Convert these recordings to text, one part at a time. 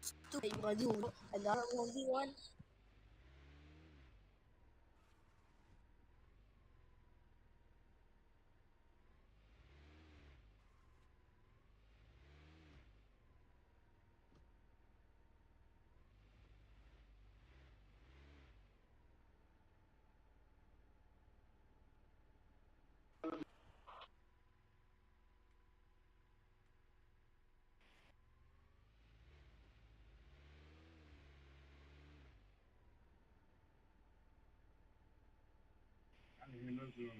Stupid, you gonna do another 1v1? I didn't even know you were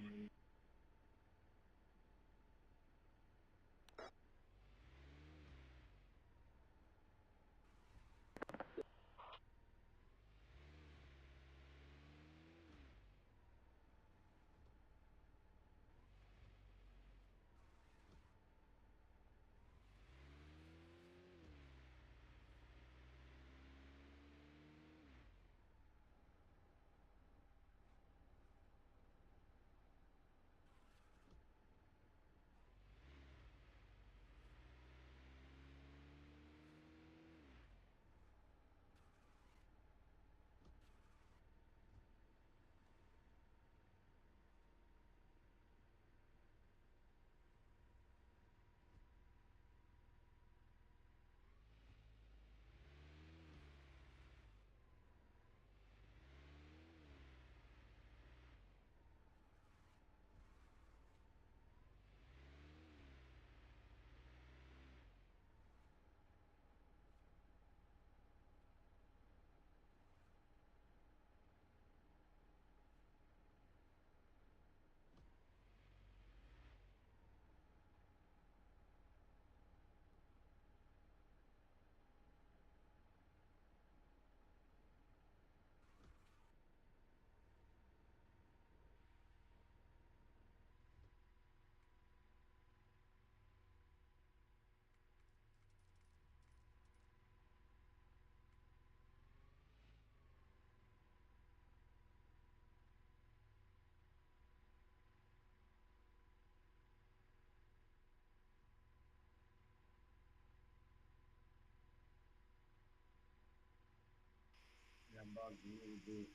yeah, about a little bit.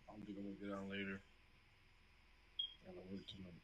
I'm just gonna get on later. Gotta work tonight.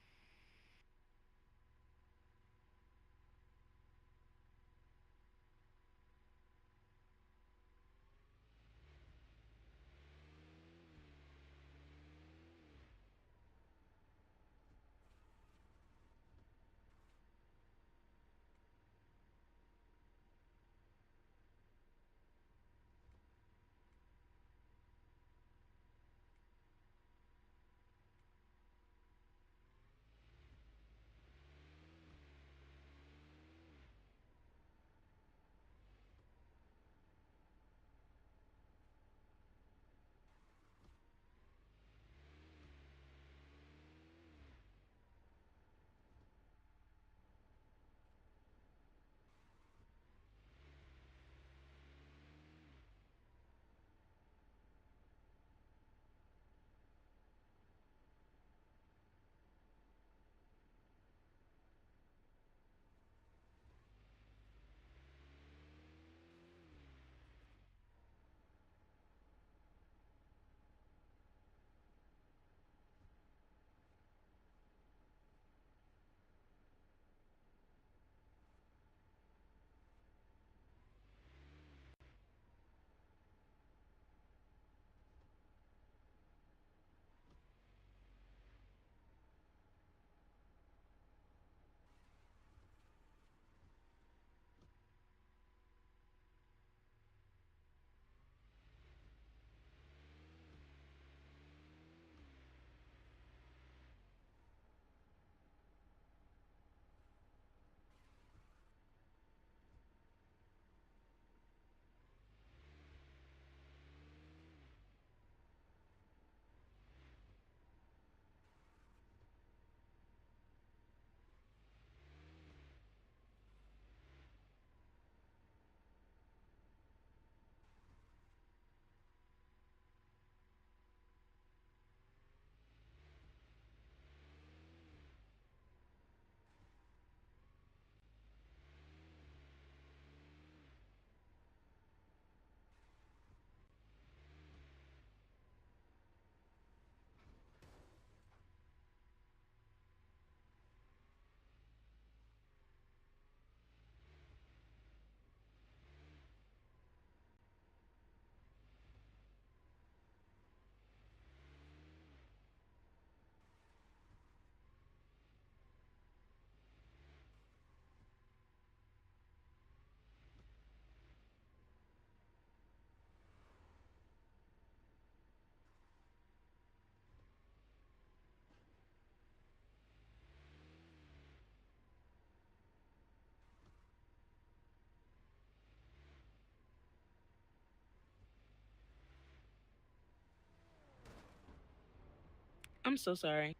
I'm so sorry.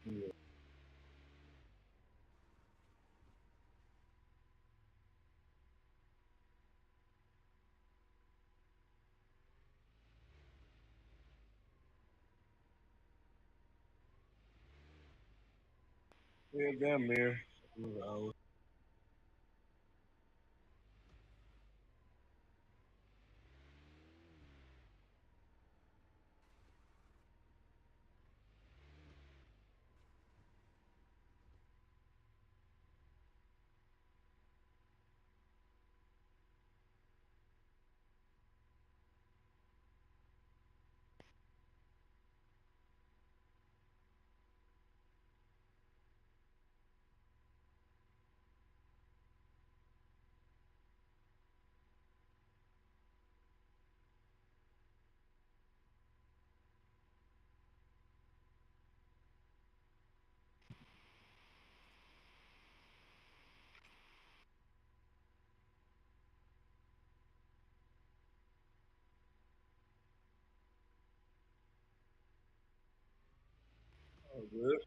Yeah. Yeah, damn near. Another hour. Oh, good.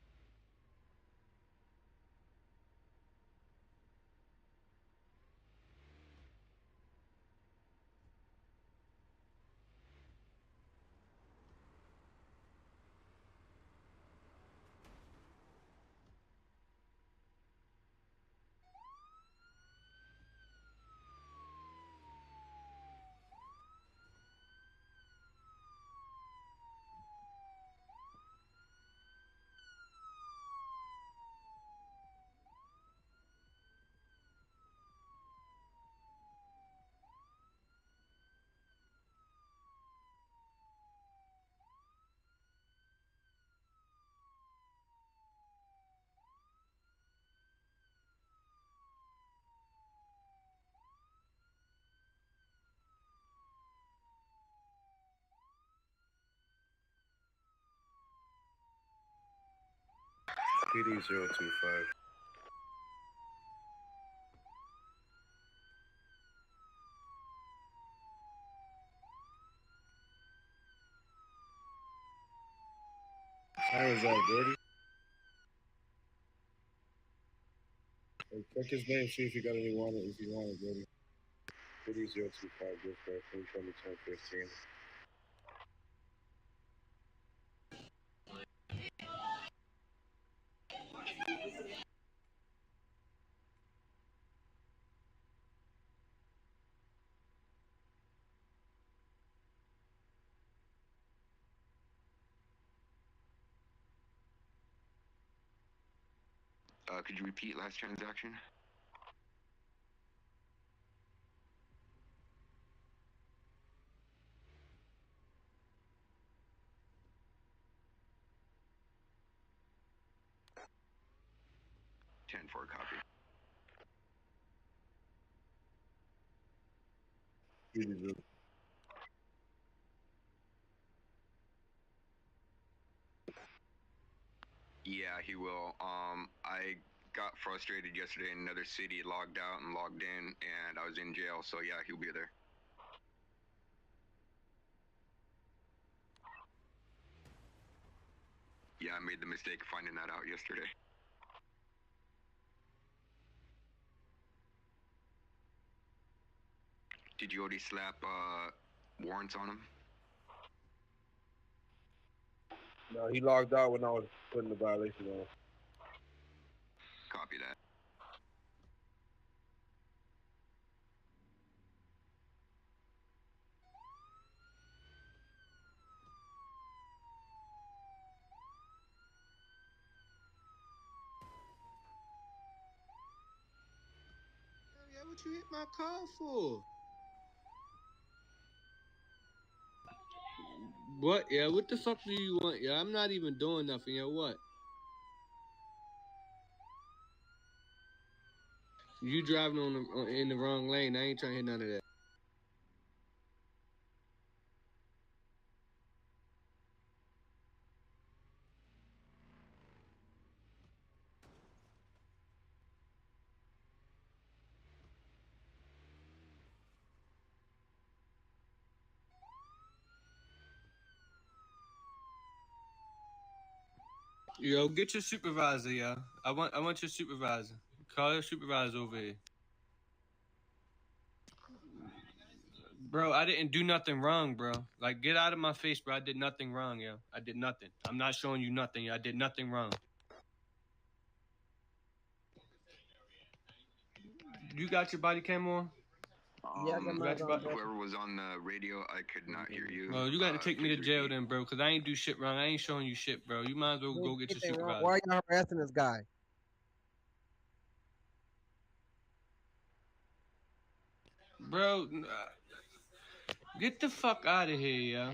PD 025. Siren's out, dirty. Hey, check his name, see if he got any water. If you want it, dirty. PD 025, good for it. Please show me 1015. Could you repeat last transaction? 10 for a copy. Easy, dude. Yeah, he will. I got frustrated yesterday in another city, logged out and logged in, and I was in jail, so yeah, he'll be there. Yeah, I made the mistake of finding that out yesterday. Did you already slap warrants on him? No, he logged out when I was putting the violation on. Copy that. Yeah, what you hit my car for? What? Yeah, what the fuck do you want? Yeah, I'm not even doing nothing. Yeah, what? You driving in the wrong lane. I ain't trying to hit none of that. Yo, get your supervisor, yo. I want your supervisor. Call your supervisor over here. Bro, I didn't do nothing wrong, bro. Like, get out of my face, bro. I did nothing wrong, yo. I did nothing. I'm not showing you nothing, yo. I did nothing wrong. You got your body cam on? Yeah, I got mine on, bro. Whoever was on the radio, I could not hear you. Well, you got to take me to could you jail repeat? then, bro, because I ain't do shit wrong. I ain't showing you shit, bro. You might as well go get your Anything wrong? supervisor. Why are you harassing this guy? Bro, get the fuck out of here, yo.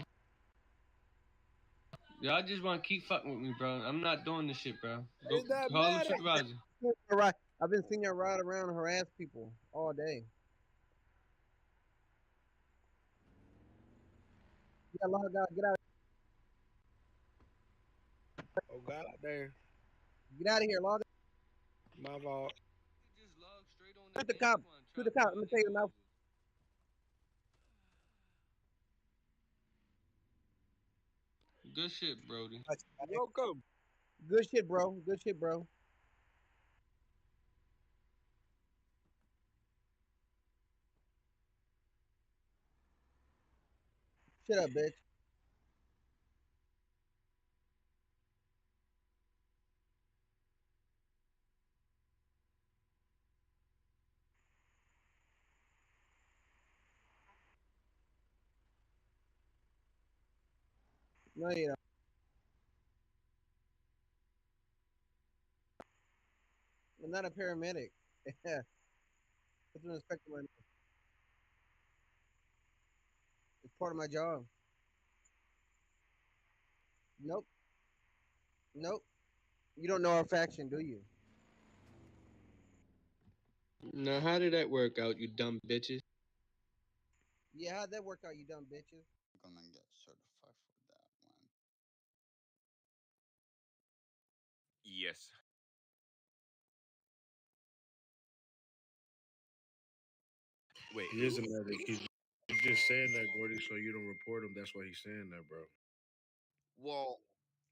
Y'all just want to keep fucking with me, bro. I'm not doing this shit, bro. Go It doesn't call the matter. supervisor. Right. I've been seeing you ride around and harass people all day. Yeah, log out. Get out. Oh God, damn. Get out of here. Log out. My fault. Just log straight on Shoot the cop. Shoot the cop. Let me take him out. Good shit, Brody. Welcome. Good shit, bro. Good shit, bro. Shut up, bitch. No, you don't. I'm not a paramedic. Yeah. Put some respect on my name. It's part of my job. Nope. Nope. You don't know our faction, do you? Now, how did that work out, you dumb bitches? Yeah, how'd that work out, you dumb bitches? Gonna get certified for that one. Yes. Wait, He is a medic. He's just saying that, Gordy, so you don't report him. That's why he's saying that, bro. well,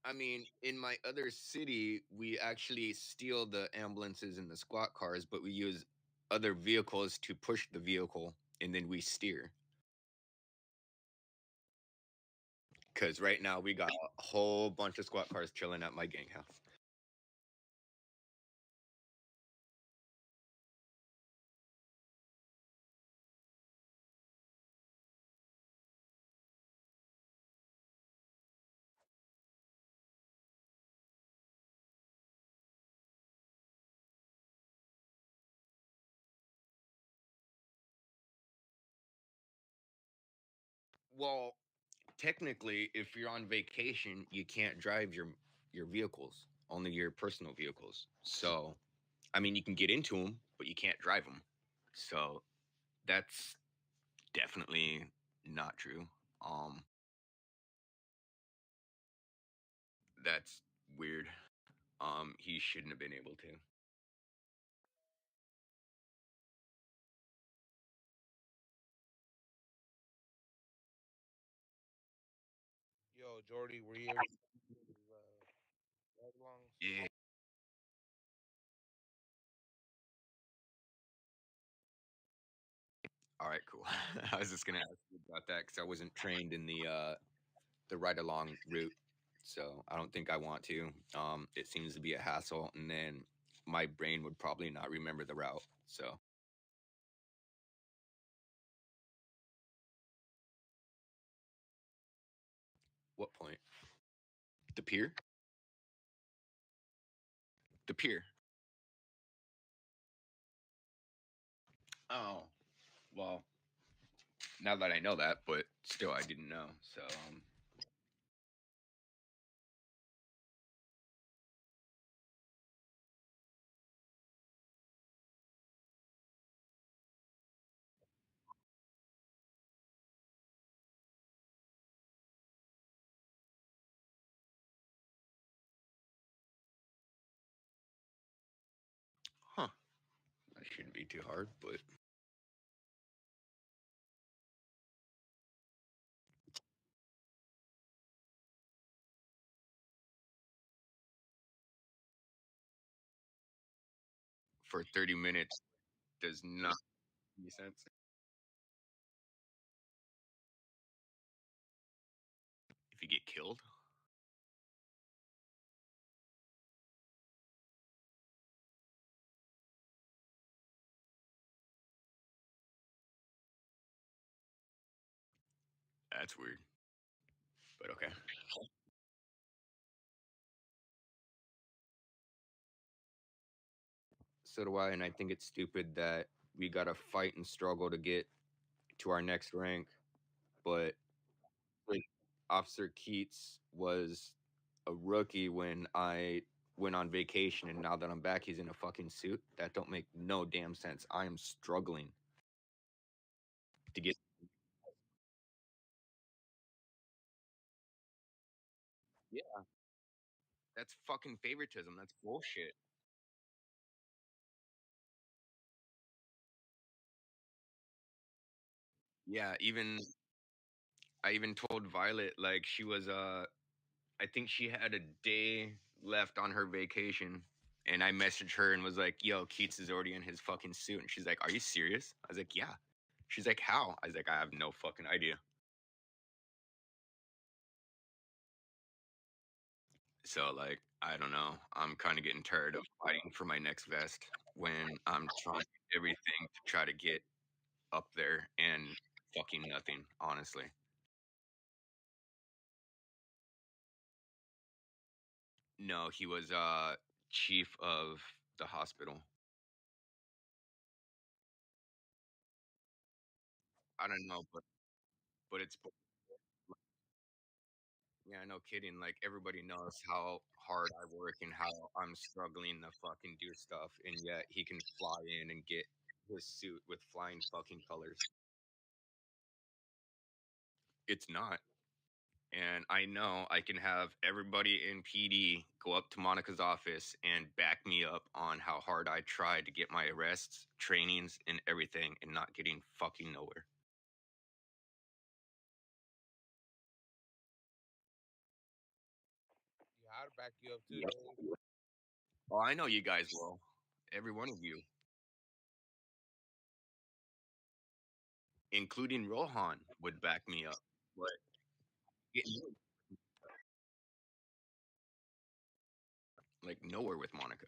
I mean, in my other city, we actually steal the ambulances and the squad cars, but we use other vehicles to push the vehicle and then we steer. Because right now we got a whole bunch of squad cars chilling at my gang house. Well, technically, if you're on vacation, you can't drive your vehicles, only your personal vehicles. So, I mean, you can get into them, but you can't drive them. So, that's definitely not true. Um, that's weird. He shouldn't have been able to. Yo, Jordy, were you able to ride along? Yeah. All right, cool. I was just gonna ask you about that because I wasn't trained in the ride along route, so I don't think I want to. It seems to be a hassle, and then my brain would probably not remember the route. So, what point? The pier? The pier. Oh, well. Now that I know that, but still, I didn't know. So, huh? That shouldn't be too hard, but for 30 minutes does not make sense. If you get killed, that's weird. But okay. So do I, and I think it's stupid that we gotta fight and struggle to get to our next rank. But like, Officer Keats was a rookie when I went on vacation, and now that I'm back, he's in a fucking suit. That don't make no damn sense. I am struggling to get. Yeah, that's fucking favoritism. That's bullshit. Yeah, even I even told Violet like she was I think she had a day left on her vacation, and I messaged her and was like, "Yo, Keats is already in his fucking suit," and she's like, "Are you serious?" I was like, "Yeah." She's like, "How?" I was like, "I have no fucking idea." So like, I don't know. I'm kind of getting tired of fighting for my next vest when I'm trying everything to try to get up there and fucking nothing, honestly. No, he was chief of the hospital. I don't know, but it's yeah, no kidding. Like everybody knows how hard I work and how I'm struggling to fucking do stuff, and yet he can fly in and get his suit with flying fucking colors. It's not. And I know I can have everybody in PD go up to Monica's office and back me up on how hard I tried to get my arrests, trainings, and everything, and not getting fucking nowhere. Yeah, I'd back you up too, Yep. Dave. Oh, I know you guys will. Every one of you, including Rohan, would back me up. But getting like nowhere with Monica.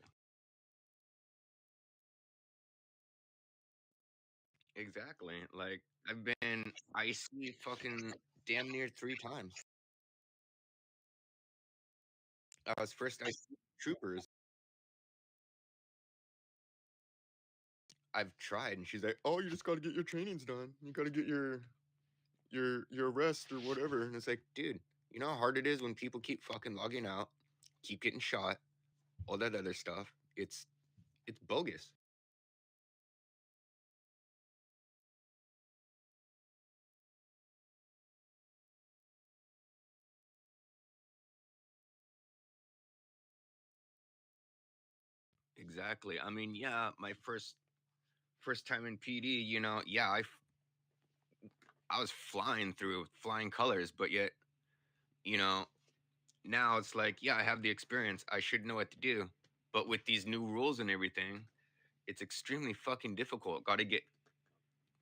Exactly. Like I've been icy fucking damn near 3 times. I was first ice troopers. I've tried, and she's like, "Oh, you just got to get your trainings done. You got to get your arrest or whatever." And it's like, dude, you know how hard it is when people keep fucking logging out, keep getting shot, all that other stuff. It's bogus. Exactly. I mean, yeah, my first time in PD, yeah, I was flying through flying colors, but yet, you know, now it's like, yeah, I have the experience. I should know what to do. But with these new rules and everything, it's extremely fucking difficult. Got to get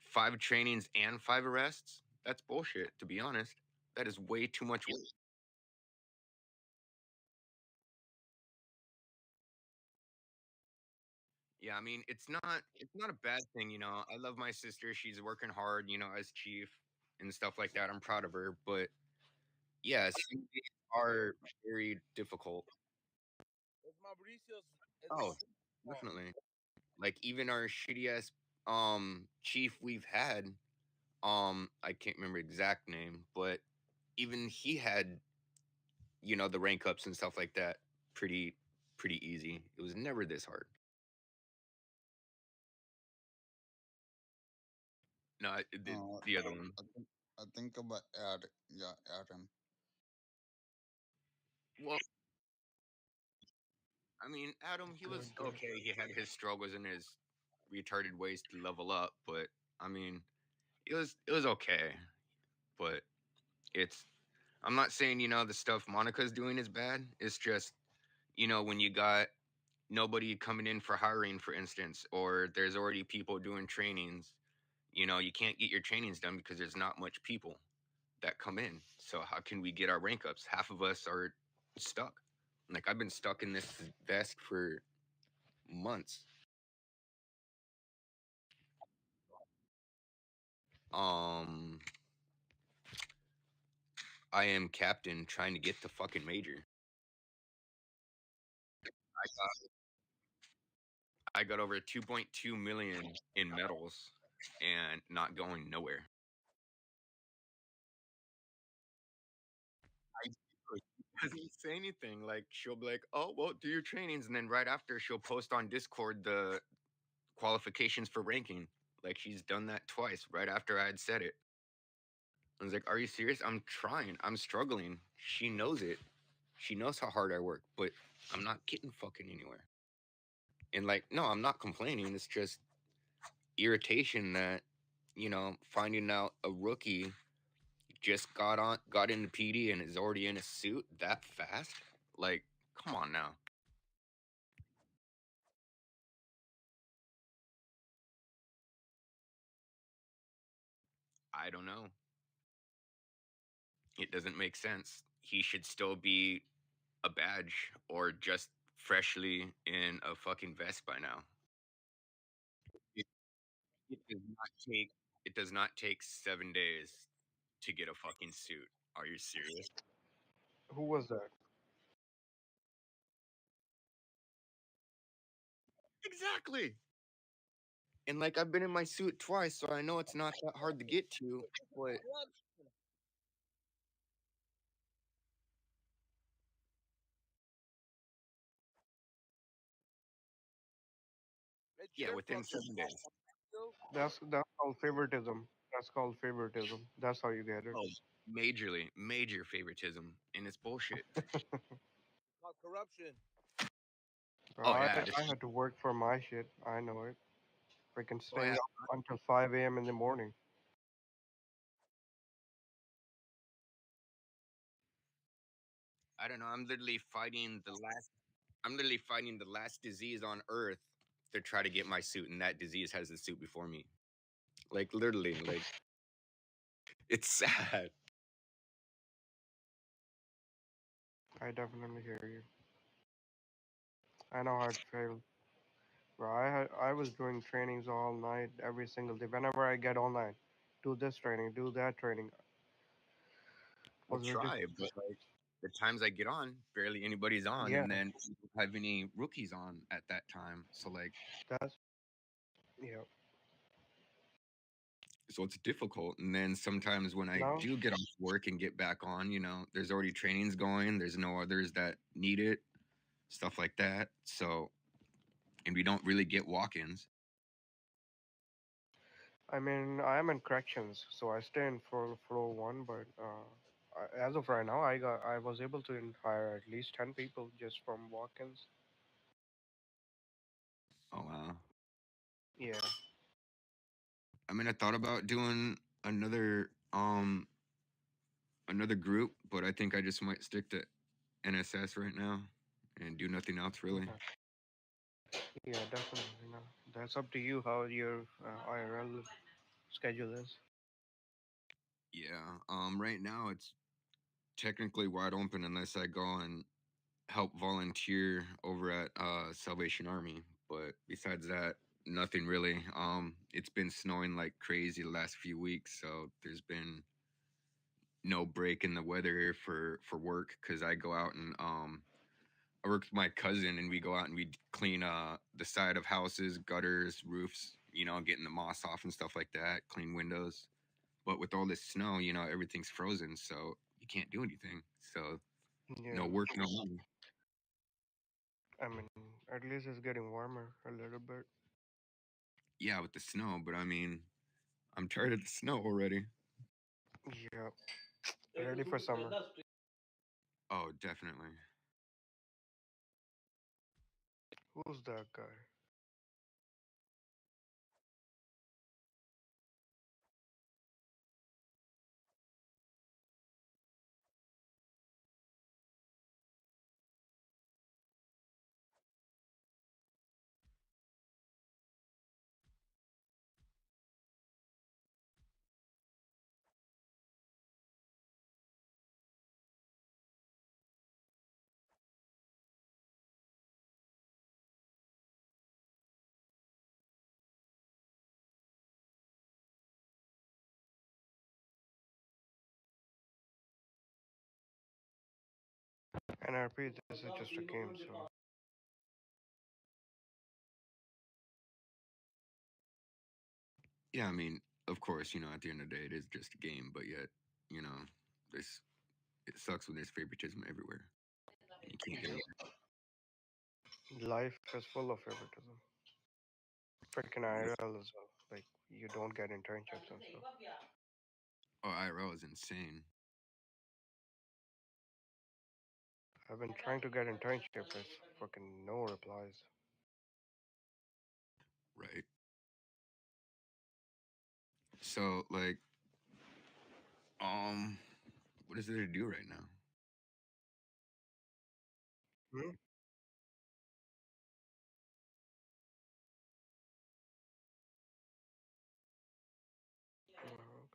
5 trainings and 5 arrests. That's bullshit, to be honest. That is way too much work. Yeah, I mean, it's not a bad thing, I love my sister. She's working hard, as chief and stuff like that. I'm proud of her, but yeah, some days are very difficult. It's Mauricio's. It's Oh, Mauricio's fault. definitely. Like even our shitty ass chief we've had, I can't remember exact name, but even he had, the rank ups and stuff like that pretty easy. It was never this hard. No, Uh, the other one. I think about yeah, Adam. Well, I mean, Adam, he was okay. He had his struggles and his retarded ways to level up, but I mean, it was okay. But it's I'm not saying, the stuff Monica's doing is bad. It's just, when you got nobody coming in for hiring, for instance, or there's already people doing trainings. You can't get your trainings done because there's not much people that come in. So how can we get our rank ups? Half of us are stuck. Like I've been stuck in this vest for months. Um, I am captain trying to get the fucking major. I got over 2.2 million in medals and not going nowhere. I doesn't say anything. Like she'll be like, "Oh, well, do your trainings," and then right after she'll post on Discord the qualifications for ranking. Like she's done that twice right after I had said it. I was like, "Are you serious? I'm trying. I'm struggling." She knows it. She knows how hard I work, but I'm not getting fucking anywhere. And like, no, I'm not complaining. It's just irritation that, finding out a rookie just got into PD and is already in a suit that fast. Like, come on now. I don't know. It doesn't make sense. He should still be a badge or just freshly in a fucking vest by now. It, it does not take it does not take 7 days to get a fucking suit. Are you serious? Who was that? Exactly. And like I've been in my suit twice, so I know it's not that hard to get to, but Hey, yeah, Chip, within 7 days. That's called favoritism. That's called favoritism. That's how you get it. Oh, major favoritism, and it's bullshit. called corruption. Bro, Oh I yeah, I had to work for my shit. I know it. Freaking oh staying yeah. up until 5 a.m. in the morning. I don't know. I'm literally fighting the last disease on Earth to try to get my suit, and that disease has the suit before me. Like literally, like it's sad. I definitely hear you. I know how it feels. Bro, I was doing trainings all night, every single day. Whenever I get online, do this training, do that training. I Was try, but ridiculous. like the times I get on, barely anybody's on, Yeah, and then we don't have any rookies on at that time. So like, that's yeah. so it's difficult. And then sometimes when I No, do get off work and get back on, there's already trainings going. There's no others that need it, stuff like that. So, and we don't really get walk-ins. I mean I am in corrections, so I stay in floor one. But as of right now, I was able to hire at least 10 people just from walk-ins. Oh wow. Yeah, I mean, I thought about doing another group, but I think I just might stick to NSS right now and do nothing else really. okay. Yeah, definitely. No, that's up to you how your IRL schedule is. Yeah. Right now it's technically wide open unless I go and help volunteer over at Salvation Army. But besides that, nothing really. It's been snowing like crazy the last few weeks, so there's been no break in the weather here for work because I go out and I work with my cousin and we go out and we clean the side of houses, gutters, roofs, getting the moss off and stuff like that, clean windows. But with all this snow, everything's frozen, so you can't do anything. So Yeah, no work, no money. I mean at least it's getting warmer a little bit. Yeah, with the snow, but I mean, I'm tired of the snow already. Yeah, ready for summer. Oh, definitely. Who's that guy? NRP. This is just a game, so. Yeah, I mean, of course, you know, at the end of the day, it is just a game, but yet, you know, this it sucks when there's favoritism everywhere. And you can't get over it. Life is full of favoritism. Freaking IRL as well. Like, you don't get internships and stuff. Oh, IRL is insane. I've been trying to get internship. There's fucking no replies. Right. So, like, what is there to do right now? Hmm? Oh,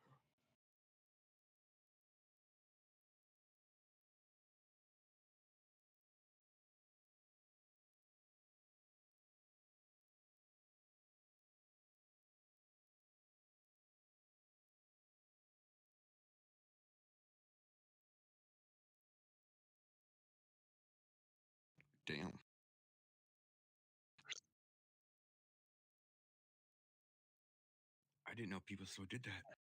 okay. Damn. I didn't know people still did that.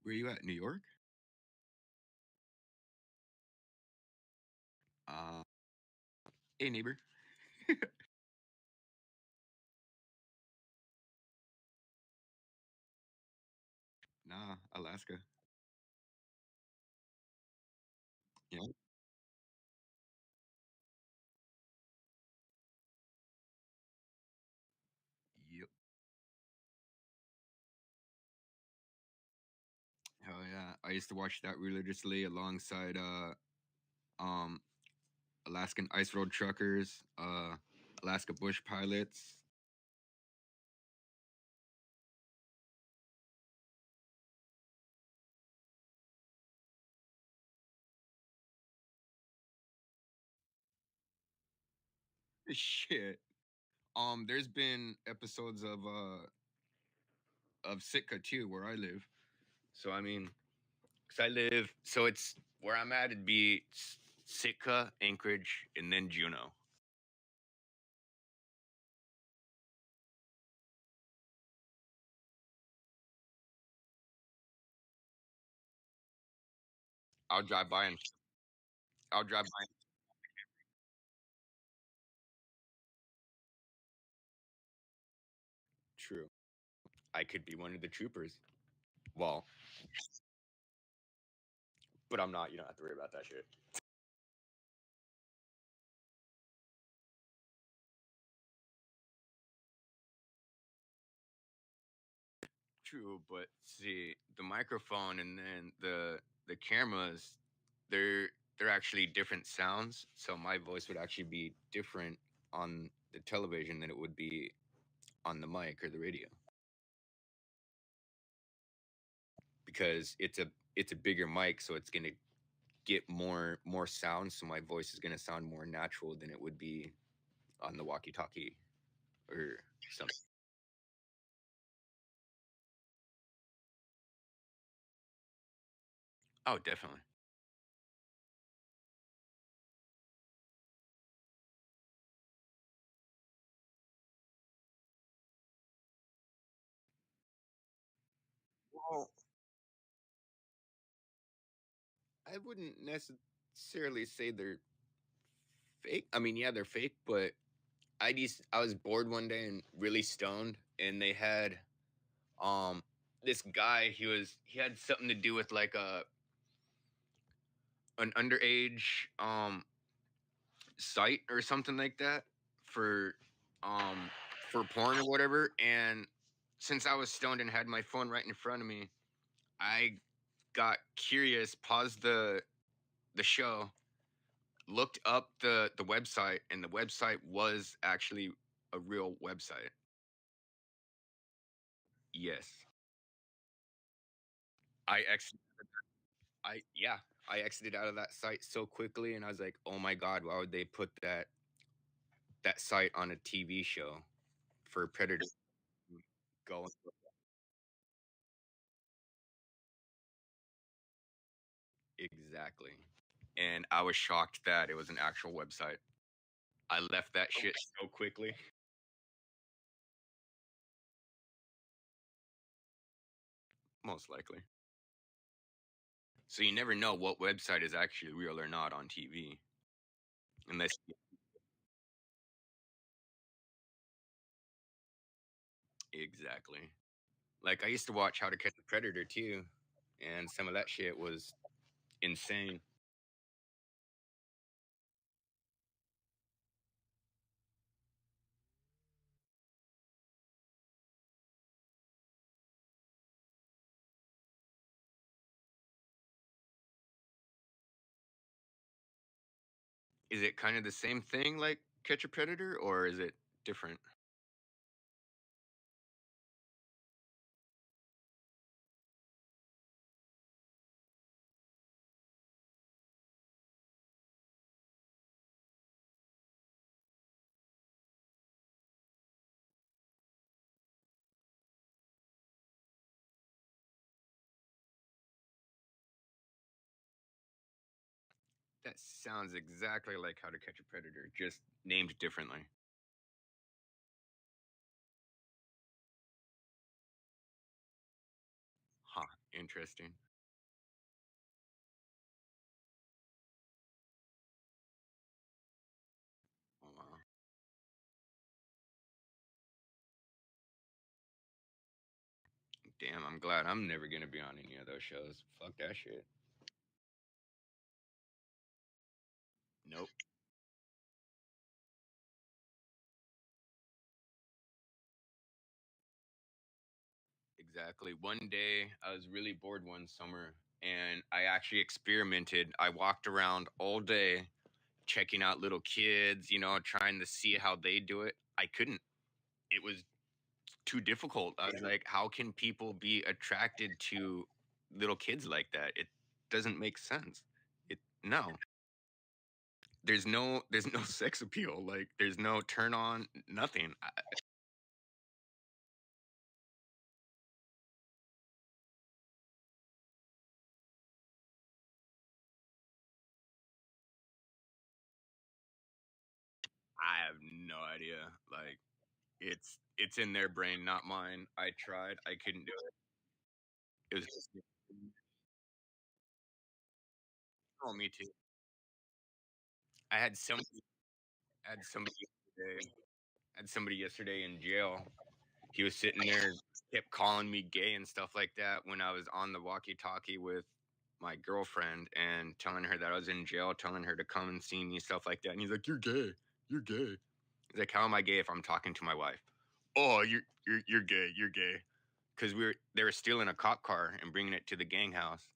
Where you at? New York? Hey, neighbor. Nah, Alaska. Yeah. Yep. Hell yeah. I used to watch that religiously alongside um Alaskan Ice Road Truckers, Alaska Bush Pilots. Shit. There's been episodes of Sitka too, where I live. So I mean, cause I live, so it's where I'm at. It'd be Sitka, Anchorage, and then Juneau. I'll drive by and I'll drive by. True. I could be one of the troopers. Well, but I'm not. You don't have to worry about that shit. True, but see, the microphone and then the cameras, they're actually different sounds. So my voice would actually be different on the television than it would be on the mic or the radio. Because it's a bigger mic, so it's gonna get more sound. So my voice is gonna sound more natural than it would be on the walkie-talkie or something. Oh, definitely. Well, I wouldn't necessarily say they're fake. I mean, yeah, they're fake, but I was bored one day and really stoned, and they had this guy. He had something to do with like a an underage site or something like that for um for porn or whatever. And since I was stoned and had my phone right in front of me, I got curious, paused the show, looked up the website, and the website was actually a real website. Yes. I exited I yeah, I exited out of that site so quickly, and I was like, "Oh my god, why would they put that site on a TV show for predators to go?" Exactly. Exactly. And I was shocked that it was an actual website. I left that shit so quickly. Most likely. So you never know what website is actually real or not on TV. Unless exactly. Like I used to watch How to Catch a Predator too, and some of that shit was insane. Is it kind of the same thing like Catch a Predator, or is it different? That sounds exactly like How to Catch a Predator, just named differently. Huh, interesting. Oh, wow. Damn, I'm glad I'm never gonna be on any of those shows. Fuck that shit. Nope. Exactly. One day I was really bored one summer and I actually experimented. I walked around all day checking out little kids, trying to see how they do it. I couldn't. It was too difficult. I was like, how can people be attracted to little kids like that? It doesn't make sense. It no. There's no sex appeal. Like there's no turn on, nothing. I have no idea. Like it's in their brain, not mine. I tried. I couldn't do it. It was just oh, me too. I had somebody had somebody yesterday. Had somebody yesterday in jail. He was sitting there, kept calling me gay and stuff like that when I was on the walkie-talkie with my girlfriend and telling her that I was in jail, telling her to come and see me, stuff like that. And he's like, "You're gay. You're gay." He's like, "How am I gay if I'm talking to my wife?" "Oh, you're gay. You're gay." Because they were stealing a cop car and bringing it to the gang house.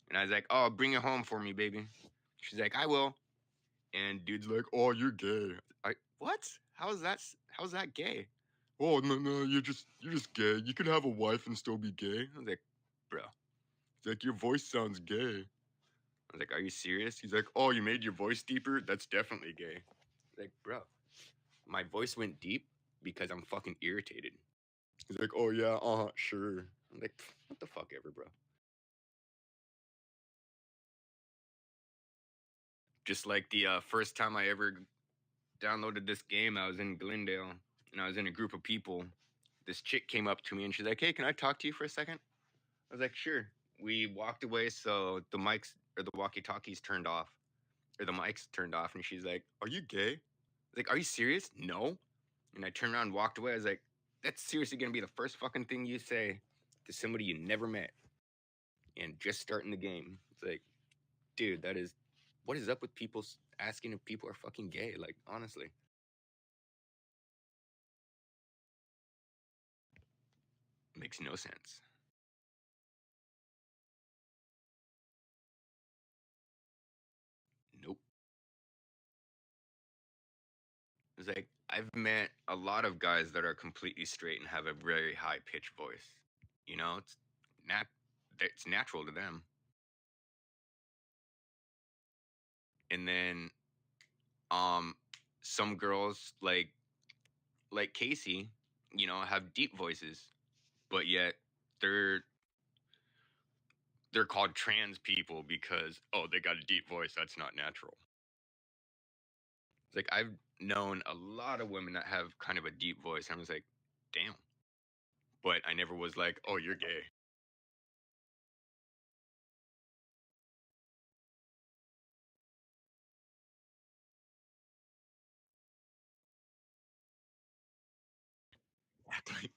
And I was like, "Oh, bring it home for me, baby." She's like, "I will." And dude's like, "Oh, you're gay." What? How's that gay? "Oh, no, you're just gay. You could have a wife and still be gay." I was like, "Bro." He's like, "Your voice sounds gay." I was like, "Are you serious?" He's like, "Oh, you made your voice deeper? That's definitely gay." I was like, "Bro, my voice went deep because I'm fucking irritated." He's like, "Oh yeah, sure." I'm like, "What the fuck ever, bro." Just like the first time I ever downloaded this game, I was in Glendale and I was in a group of people. This chick came up to me and she's like, "Hey, can I talk to you for a second?" I was like, "Sure." We walked away, so the mics or the walkie-talkies turned off, or the mics turned off, and she's like, "Are you gay?" I was like, "Are you serious?" "No." And I turned around and walked away. I was like, "That's seriously gonna be the first fucking thing you say to somebody you never met and just starting the game." It's like, dude, what is up with people asking if people are fucking gay? Like, honestly, makes no sense. Nope. It's like I've met a lot of guys that are completely straight and have a very high pitched voice. It's nat it's natural to them. And then um some girls like Casey, have deep voices, but yet they're they're called trans people because they got a deep voice. That's not natural. It's like I've known a lot of women that have kind of a deep voice. I was like, damn. But I never was like, oh, you're gay. Exactly.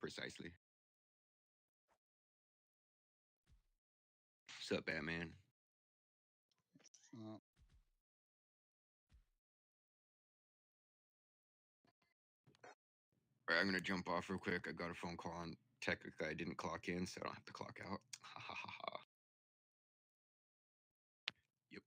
Precisely. What's up, Batman? Uh, All right, I'm gonna jump off real quick. I got a phone call on. Technically, I didn't clock in, so I don't have to clock out. Ha ha ha ha. Yep.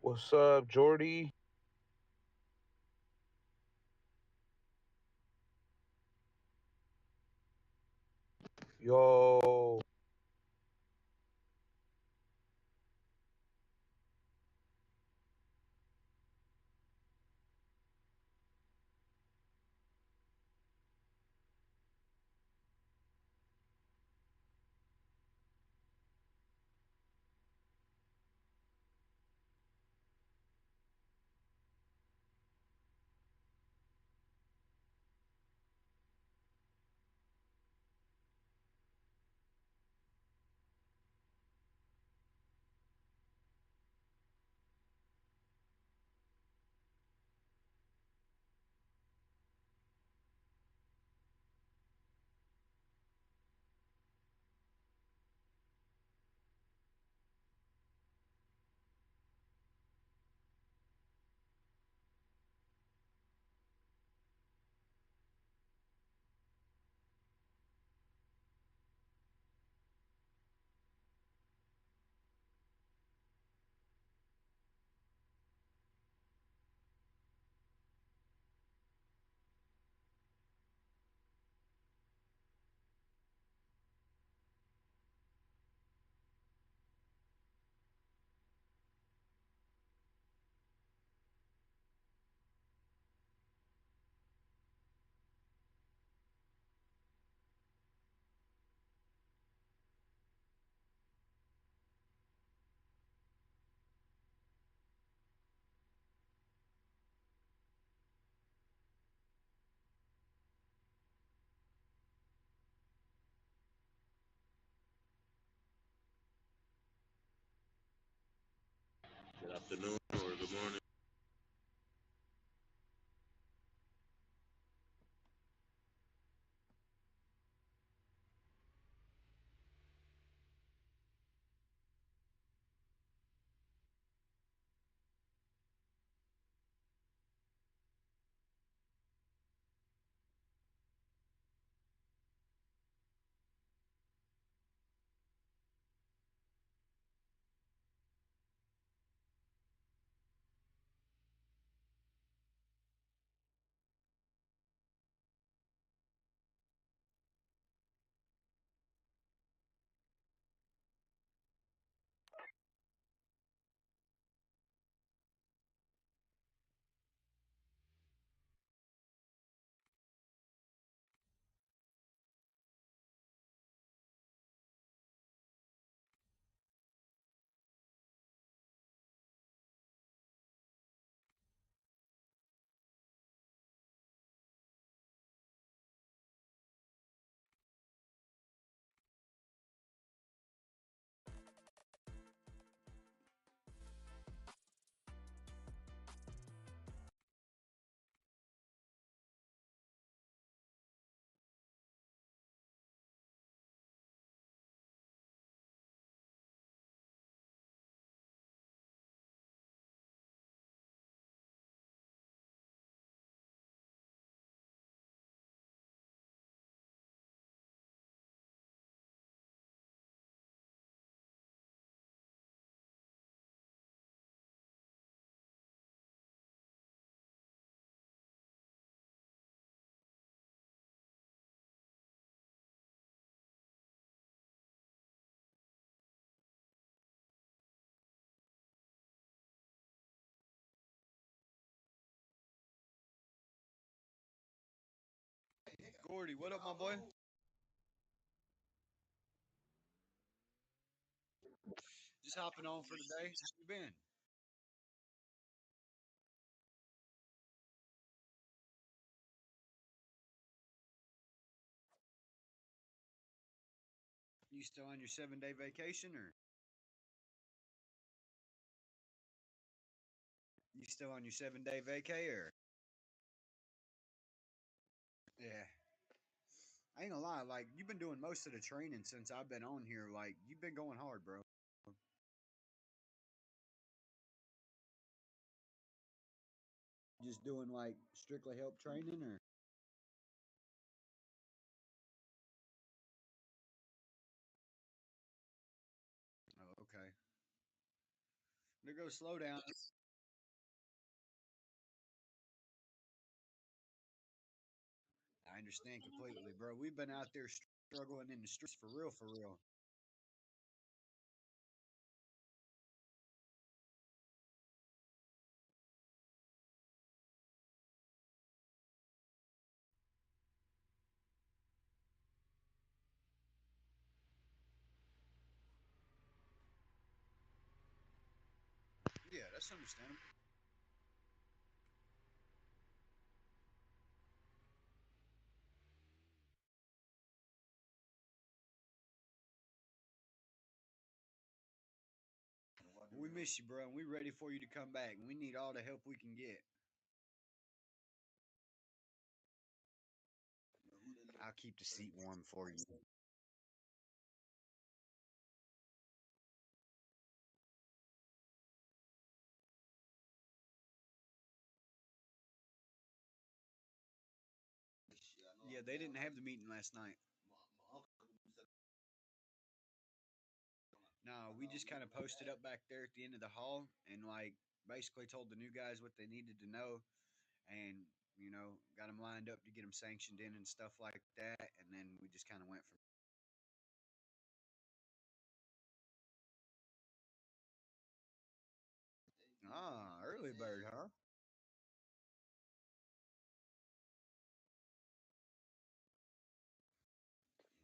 What's up, Jordy? Yo. Good afternoon or good morning. Gordy, what up, my boy? Just hopping on for today. How you been? You still on your 7 day vacation, or you still on your 7 day vacay, or yeah? I ain't gonna lie, like you've been doing most of the training since I've been on here. Like you've been going hard, bro. Just doing like strictly help training, or oh, okay. There goes slow down. I understand completely, bro. We've been out there struggling in the streets for real, for real. Yeah, that's understandable. We miss you, bro, and we ready for you to come back. And we need all the help we can get. I'll keep the seat warm for you. Yeah, they didn't have the meeting last night. No, we just kind of posted up back there at the end of the hall and like basically told the new guys what they needed to know, and got them lined up to get them sanctioned in and stuff like that, and then we just kind of went from. Ah, early bird, huh?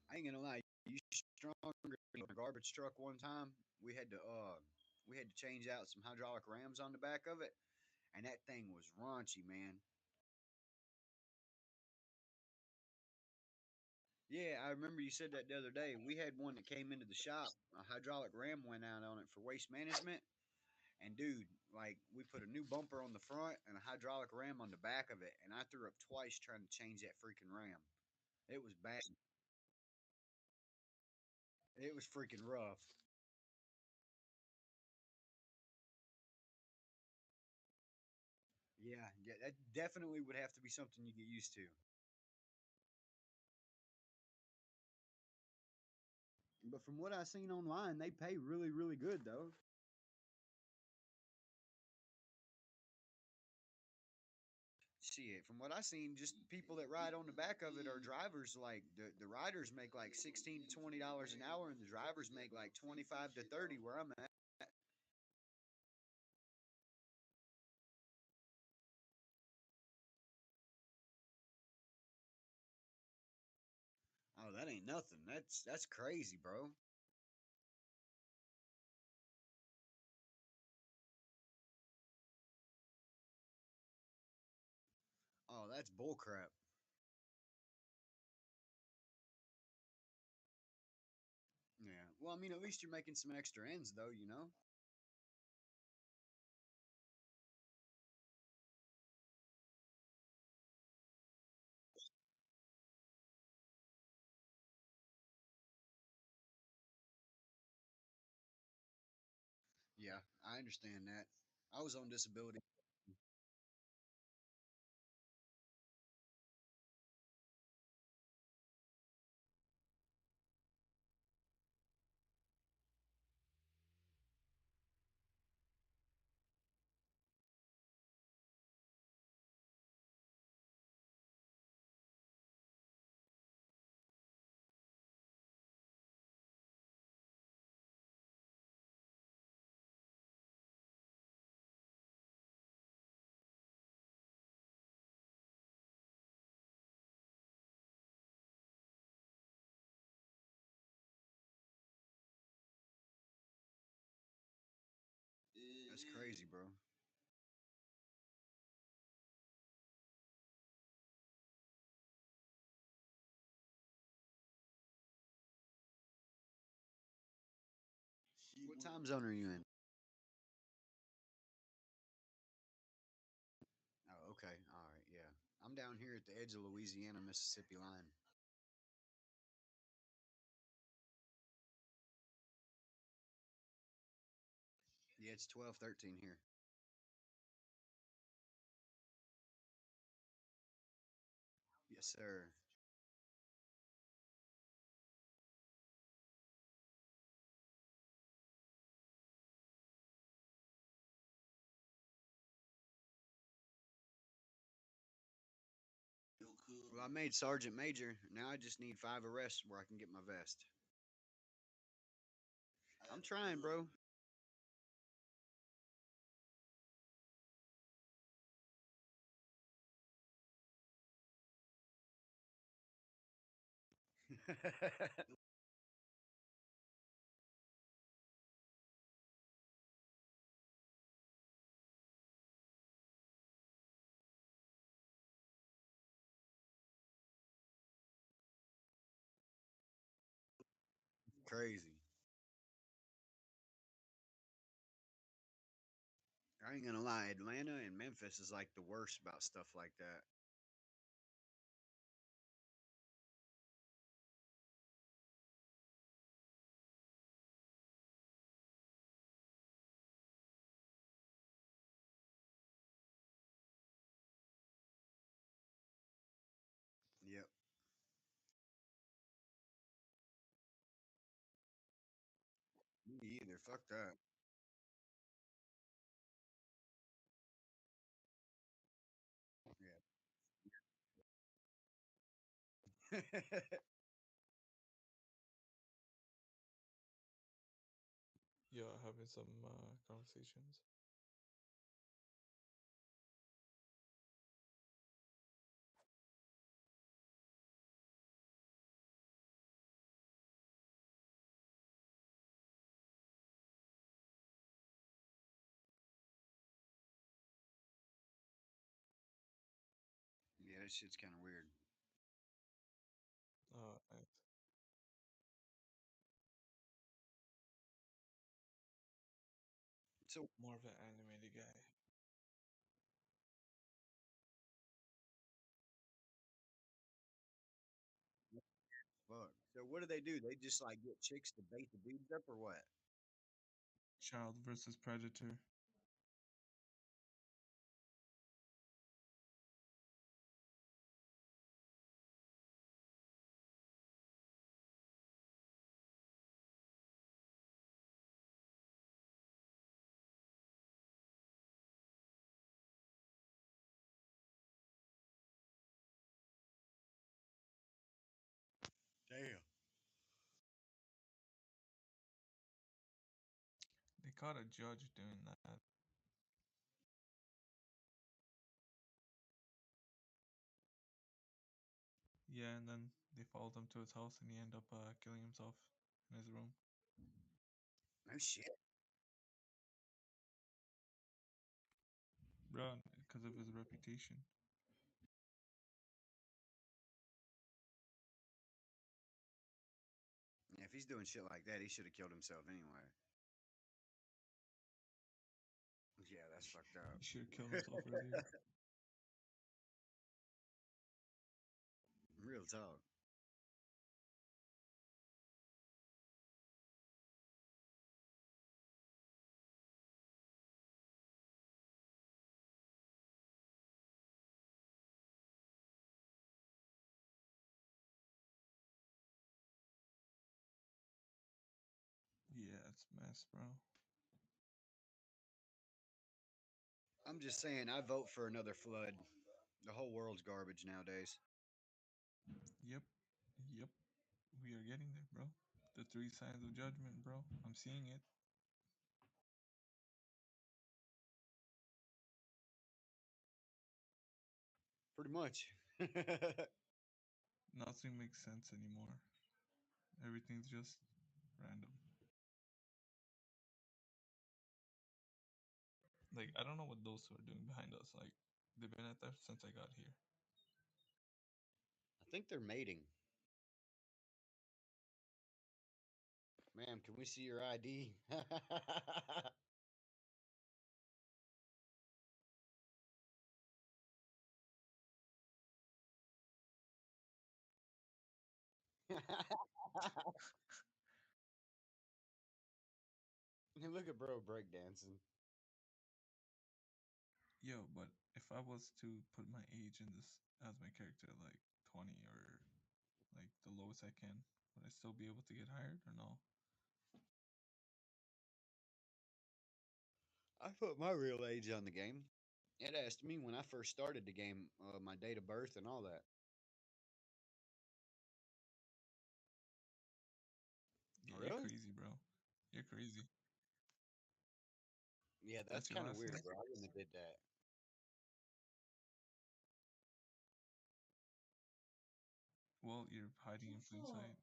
I ain't gonna lie, you stronger than a garbage truck one time. We had to change out some hydraulic rams on the back of it, and that thing was raunchy, man. Yeah, I remember you said that the other day. We had one that came into the shop. A hydraulic ram went out on it for waste management. And dude, like we put a new bumper on the front and a hydraulic ram on the back of it, and I threw up twice trying to change that freaking ram. It was bad. It was freaking rough. Yeah, yeah, that definitely would have to be something you get used to. But from what I've seen online, they pay really, really good though. Shit, from what I seen, just people that ride on the back of it are drivers. Like the riders make like $16 to $20 an hour, and the drivers make like 25 to 30 where I'm at. Oh, that ain't nothing. That's crazy, bro. Oh, that's bullcrap. Yeah. Well, I mean, at least you're making some extra ends, though. Yeah, I understand that. I was on disability. That's crazy, bro. What time zone are you in? Oh, okay. All right. Yeah. I'm down here at the edge of Louisiana, Mississippi line. Yeah, it's 12:13 here. Yes, sir. Well, I made Sergeant Major. Now I just need 5 arrests where I can get my vest. I'm trying, bro. Crazy. I ain't gonna lie, Atlanta and Memphis is like the worst about stuff like that. Yep. Me either. Fuck that. Yeah. Yeah, having some conversations. Yeah, that shit's kind of weird. Nice. So, More of an animated guy. fuck. So, what do? They just like get chicks to bait the dudes up or what? Child versus Predator. Damn. They caught a judge doing that. Yeah, and then they followed him to his house, and he ended up killing himself in his room. No shit. Bro, because of his reputation. Yeah, if he's doing shit like that, he should have killed himself anyway. Yeah, that's fucked He should have killed himself up. earlier. Real talk. Yeah, it's mess, bro. I'm just saying, I vote for another flood. The whole world's garbage nowadays. Yep. Yep. We are getting there, bro. The three signs of judgment, bro. I'm seeing it. Pretty much. Nothing makes sense anymore. Everything's just random. Like, I don't know what those two are doing behind us. Like, they've been at that since I got here. I think they're mating. Ma'am, can we see your ID? Look at bro breakdancing. Yo, but if I was to put my age in this as my character, like 20 or like the lowest I can, would I still be able to get hired or no? I put my real age on the game. It asked me when I first started the game, my date of birth and all that. You're crazy. Yeah, that's That's your kind of last weird, name? bro. I wouldn't have did that. Well, you're hiding in plain sight.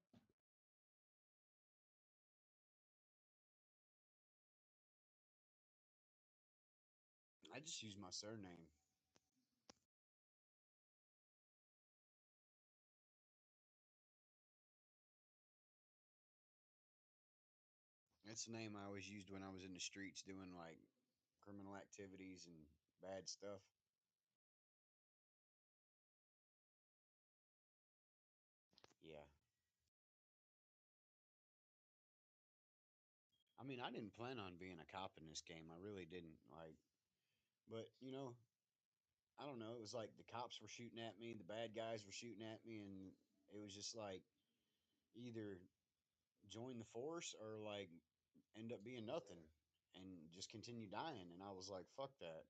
I just use my surname. It's the name I always used when I was in the streets doing like criminal activities and bad stuff. Yeah. I mean, I didn't plan on being a cop in this game. I really didn't. Like, but I don't know. It was like the cops were shooting at me, the bad guys were shooting at me, and it was just like either join the force or like end up being nothing and just continue dying. And I was like, fuck that.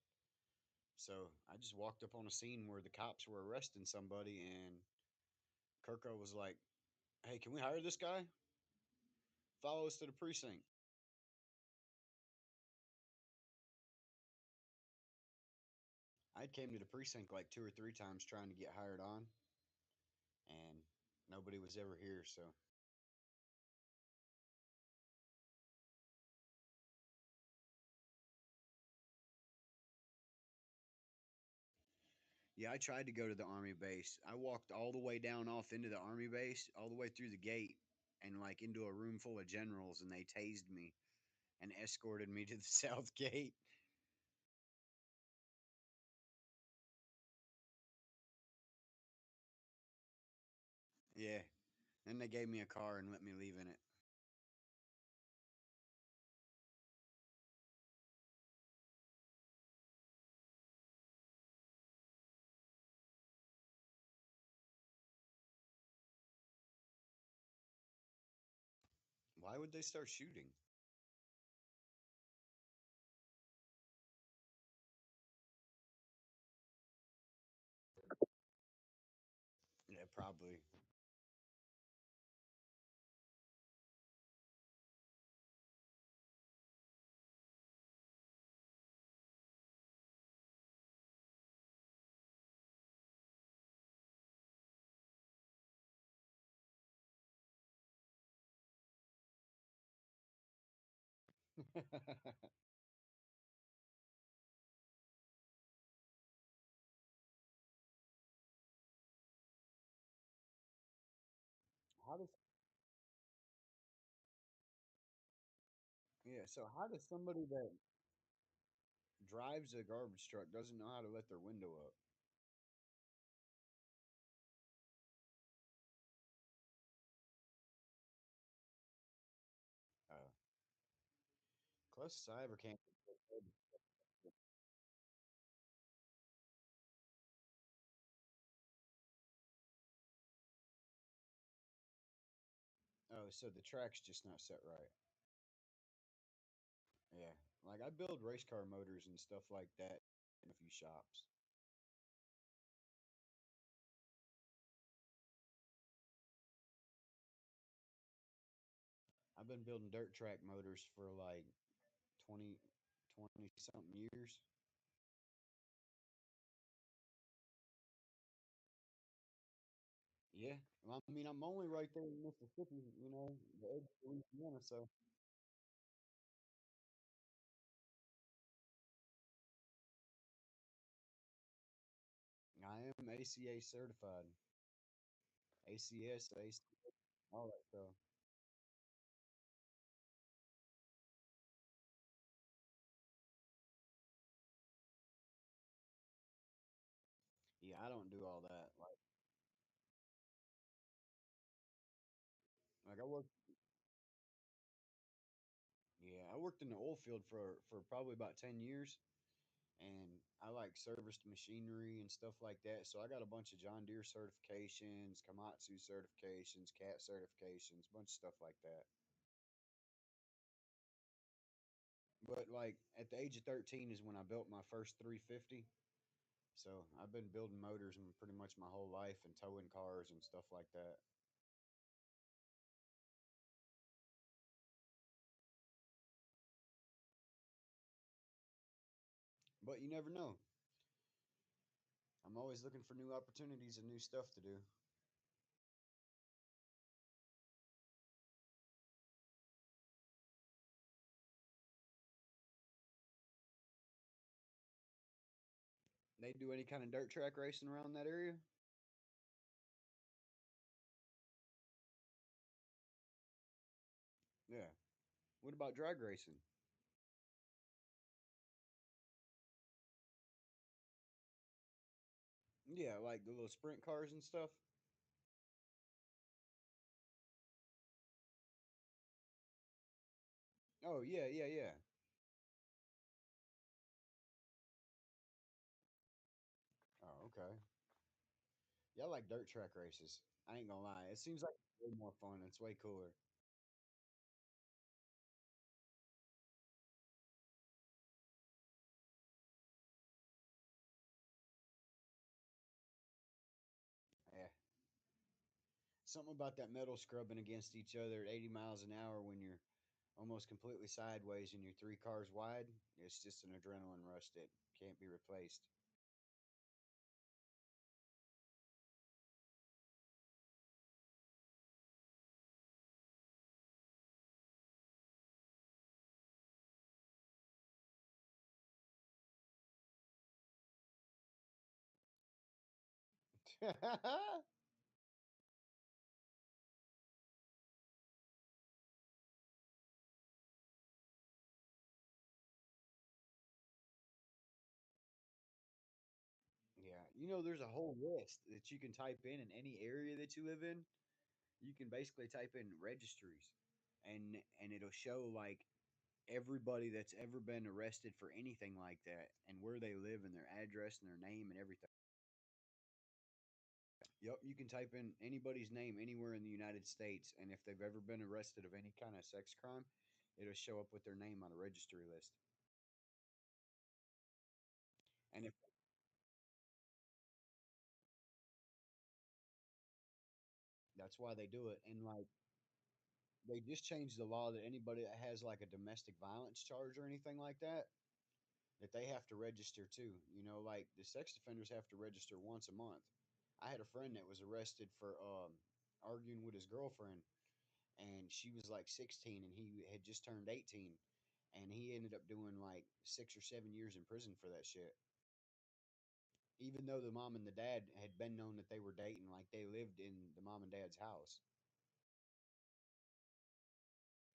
So I just walked up on a scene where the cops were arresting somebody, and Kirko was like, "Hey, can we hire this guy? Follow us to the precinct." I came to the precinct like two or three times trying to get hired on, and nobody was ever here. So yeah, I tried to go to the army base. I walked all the way down off into the army base, all the way through the gate, and like into a room full of generals, and they tased me and escorted me to the south gate. Yeah, then they gave me a car and let me leave in it. Why would they start shooting? Yeah, probably. How does Yeah, so how does somebody that drives a garbage truck doesn't know how to let their window up? Uh, Closest I ever came. Oh, so the track's just not set right. Yeah, like I build race car motors and stuff like that in a few shops. I've been building dirt track motors for like 20, 20 something years. Yeah, well, I mean, I'm only right there in Mississippi, the edge of Louisiana, so I am ACA certified. ACS, all that stuff. Yeah, I don't do all that. Like I worked, yeah, I worked in the oil field for probably about 10 years, and I like serviced machinery and stuff like that. So I got a bunch of John Deere certifications, Komatsu certifications, Cat certifications, bunch of stuff like that. But like at the age of 13 is when I built my first 350. So I've been building motors pretty much my whole life and towing cars and stuff like that. But you never know. I'm always looking for new opportunities and new stuff to do. They do any kind of dirt track racing around that area? Yeah. What about drag racing? Yeah, like the little sprint cars and stuff. Oh yeah, yeah, yeah. Oh, okay. Yeah, I like dirt track races. I ain't gonna lie. It seems like way more fun. It's way cooler. Yeah. Something about that metal scrubbing against each other at 80 miles an hour when you're almost completely sideways and you're three cars wide. It's just an adrenaline rush that can't be replaced. Yeah, there's a whole list that you can type in any area that you live in. You can basically type in registries, and it'll show like everybody that's ever been arrested for anything like that, and where they live, and their address, and their name, and everything. Yep, you can type in anybody's name anywhere in the United States, and if they've ever been arrested of any kind of sex crime, it'll show up with their name on a registry list. And if that's why they do it, and like they just changed the law that anybody that has like a domestic violence charge or anything like that they have to register too. Like the sex offenders have to register once a month. I had a friend that was arrested for arguing with his girlfriend, and she was like 16, and he had just turned 18, and he ended up doing like 6 or 7 years in prison for that shit. Even though the mom and the dad had been known that they were dating, like they lived in the mom and dad's house.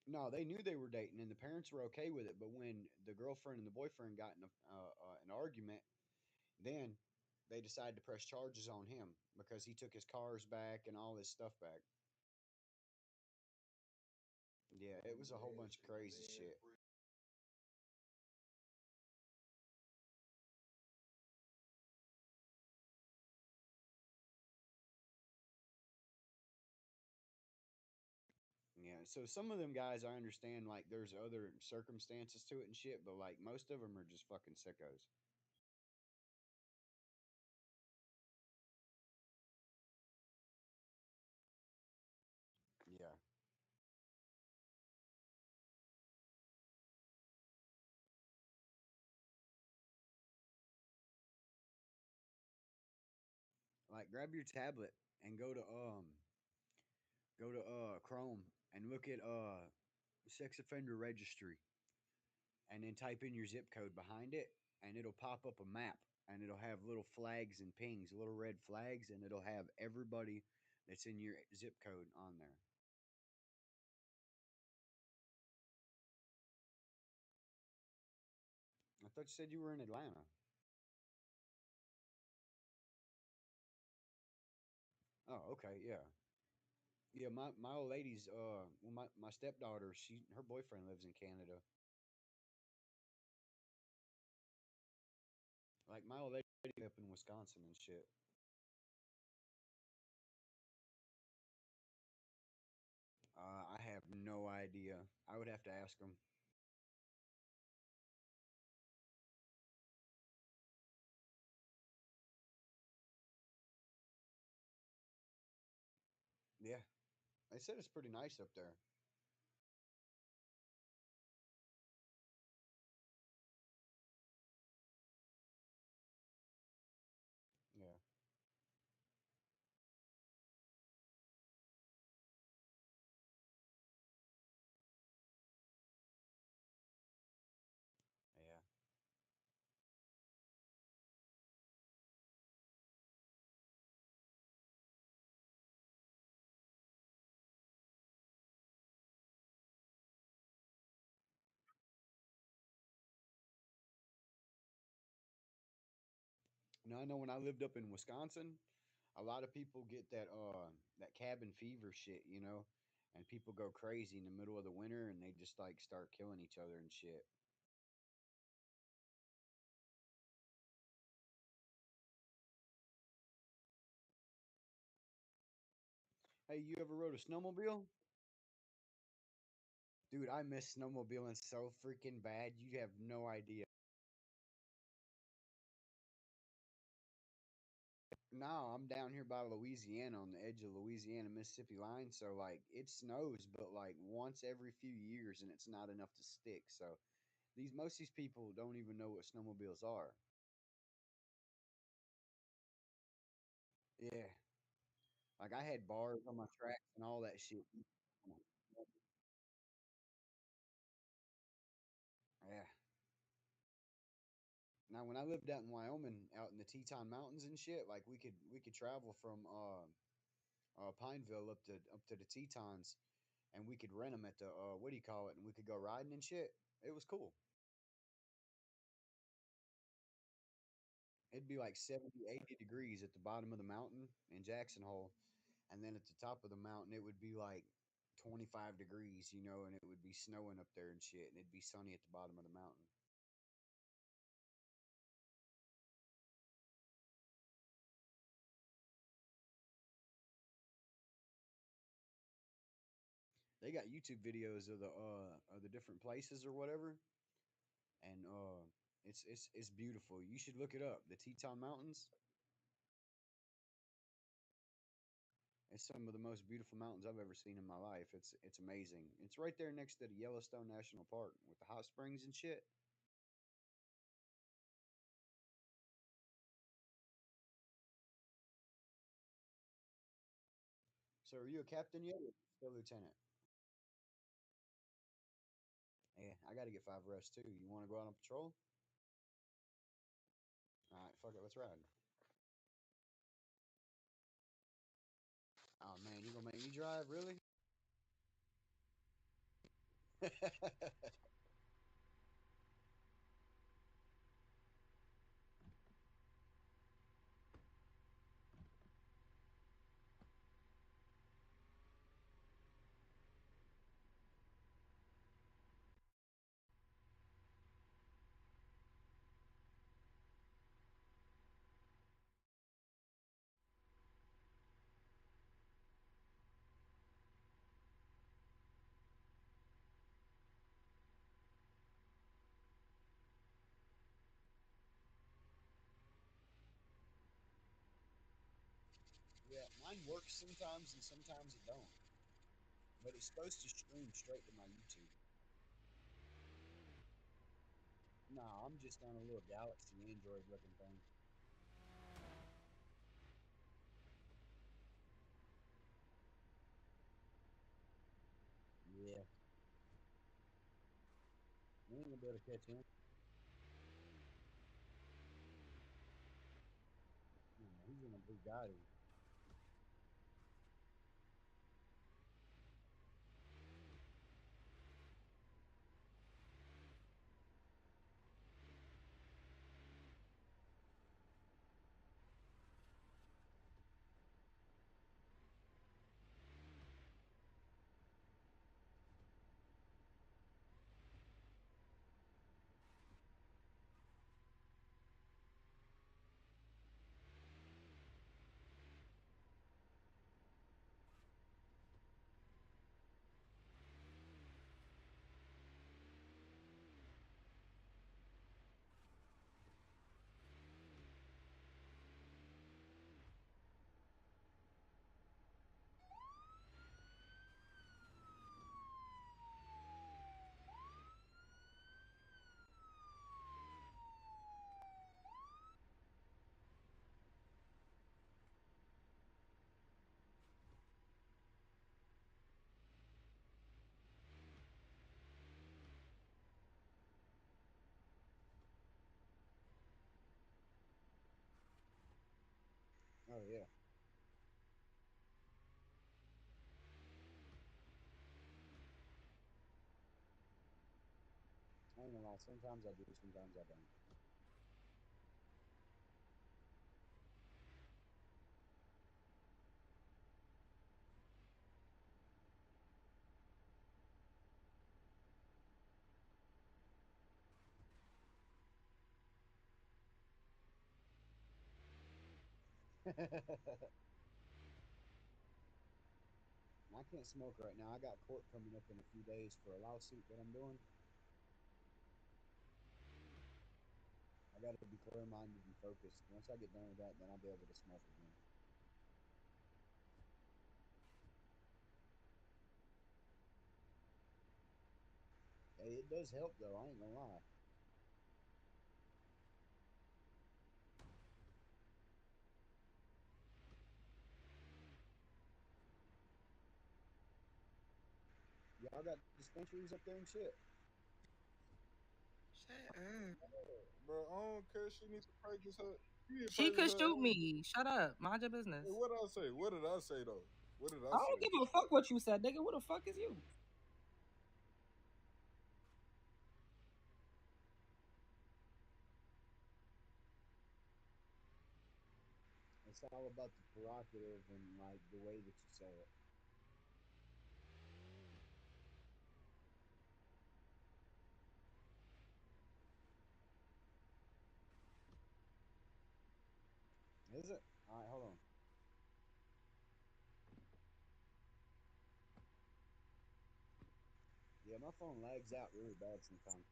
No, they knew they were dating, and the parents were okay with it. But when the girlfriend and the boyfriend got in an argument, then they decided to press charges on him because he took his cars back and all his stuff back. Yeah, it was a whole bunch of crazy shit. Yeah, so some of them guys I understand like there's other circumstances to it and shit, but like most of them are just fucking sickos. Yeah, like grab your tablet and go to Chrome and look at sex offender registry, and then type in your zip code behind it, and it'll pop up a map, and it'll have little flags and pings, little red flags, and it'll have everybody that's in your zip code on there. I thought you said you were in Atlanta. Oh, okay, yeah. Yeah, my old lady's well, my stepdaughter, her boyfriend lives in Canada. Like my old lady up in Wisconsin and shit. I have no idea. I would have to ask them. Yeah, they said it's pretty nice up there. Now I know when I lived up in Wisconsin, a lot of people get that cabin fever shit, you know, and people go crazy in the middle of the winter and they just like start killing each other and shit. Hey, you ever rode a snowmobile? Dude, I miss snowmobiling so freaking bad. You have no idea. No, I'm down here by Louisiana on the edge of Louisiana Mississippi line. So like it snows, but like once every few years, and it's not enough to stick. So most of these people don't even know what snowmobiles are. Yeah, like I had bars on my tracks and all that shit. Yeah. Now when I lived out in Wyoming, out in the Teton Mountains and shit, like we could travel from Pineville up to the Tetons, and we could rent them at the what do you call it, and we could go riding and shit. It was cool. It'd be like 70, 80 degrees at the bottom of the mountain in Jackson Hole, and then at the top of the mountain it would be like 25 degrees, you know, and it would be snowing up there and shit, and it'd be sunny at the bottom of the mountain. They got YouTube videos of the different places or whatever, and it's beautiful. You should look it up. The Teton Mountains. It's some of the most beautiful mountains I've ever seen in my life. It's amazing. It's right there next to the Yellowstone National Park with the hot springs and shit. So are you a captain yet or still lieutenant? Yeah, I got to get 5 rests too. You want to go out on patrol? All right, fuck it, let's ride. Oh man, you gonna make me drive? Really? Yeah, mine works sometimes and sometimes it don't. But it's supposed to stream straight to my YouTube. No, I'm just on a little Galaxy Android looking thing. Yeah, we ain't gonna be able to catch him. No, he's in a Bugatti. Oh yeah. I ain't gonna lie. Sometimes I do, sometimes I don't. I can't smoke right now. I got court coming up in a few days for a lawsuit that I'm doing. I got to be clear minded and focused. Once I get done with that, then I'll be able to smoke again. Hey, it does help though. I ain't gonna lie. Y'all got dispensaries up there and shit. Shut up. Bro, I don't care. She needs to practice her. She need to She practice could her. shoot me. Shut up. Mind your business. Hey, what did I say? What did I say though? What did I I say? don't give a fuck what you said, nigga. Who the fuck is you? It's all about the prerogative and like the way that you say it. Is it? All right, hold on. Yeah, my phone lags out really bad sometimes.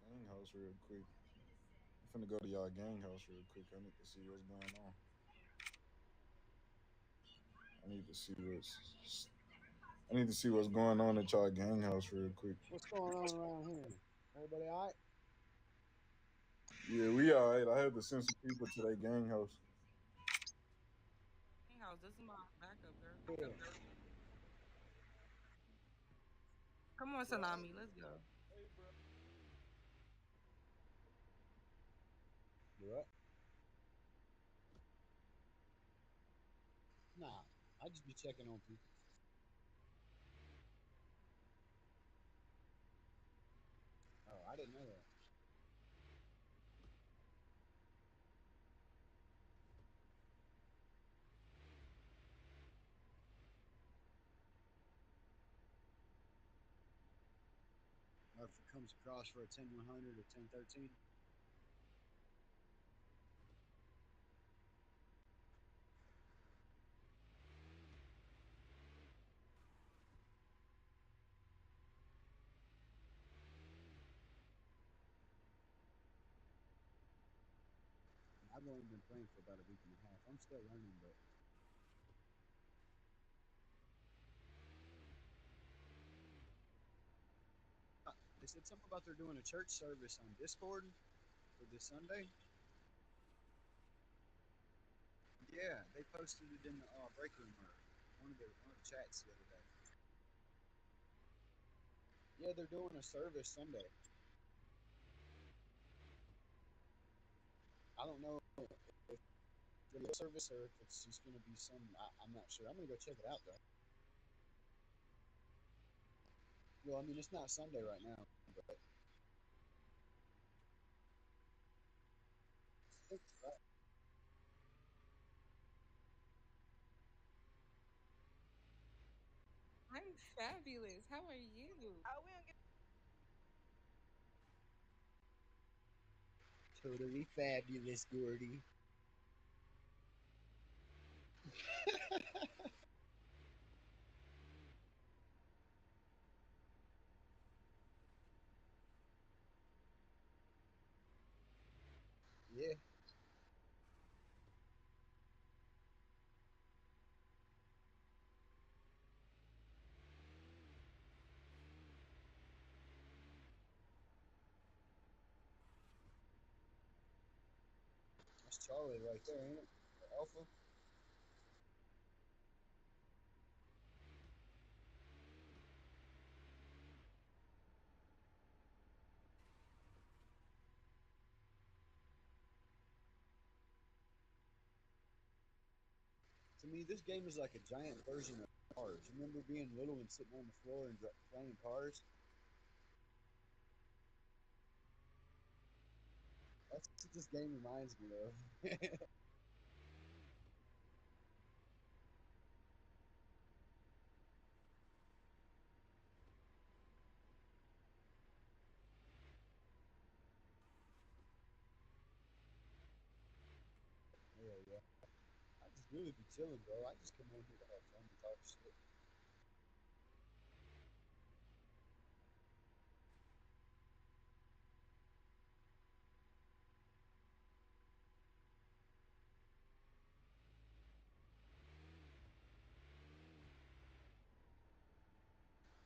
Gang house real quick. I'm finna go to y'all gang house real quick. I need to see what's going on. I need to see what's. I need to see what's going on at y'all gang house real quick. What's going on around here? Everybody all right? Yeah, we alright. I had to send some people to that gang house. House, this is my backup girl. Yeah. Come on, Salami. Let's go. Hey, bro. What? Nah, I just be checking on people. Oh, I didn't know that. Or if it comes across for a 10-100 or 10-13. I've only been playing for about a week and a half. I'm still learning, but they said something about they're doing a church service on Discord for this Sunday. Yeah, they posted it in the break room or one of the chats the other day. Yeah, they're doing a service Sunday. I don't know if it's a service or if it's just going to be some. I'm not sure. I'm going to go check it out though. Well, I mean, it's not Sunday right now, but I'm fabulous. How are you? totally fabulous, Gordy. Yeah. That's Charlie right there, ain't it? The Alpha. To me, this game is like a giant version of Cars. Remember being little and sitting on the floor and playing Cars? That's what this game reminds me of. Yeah, yeah. I just really be chilling, bro. I just come on here to have fun and talk shit.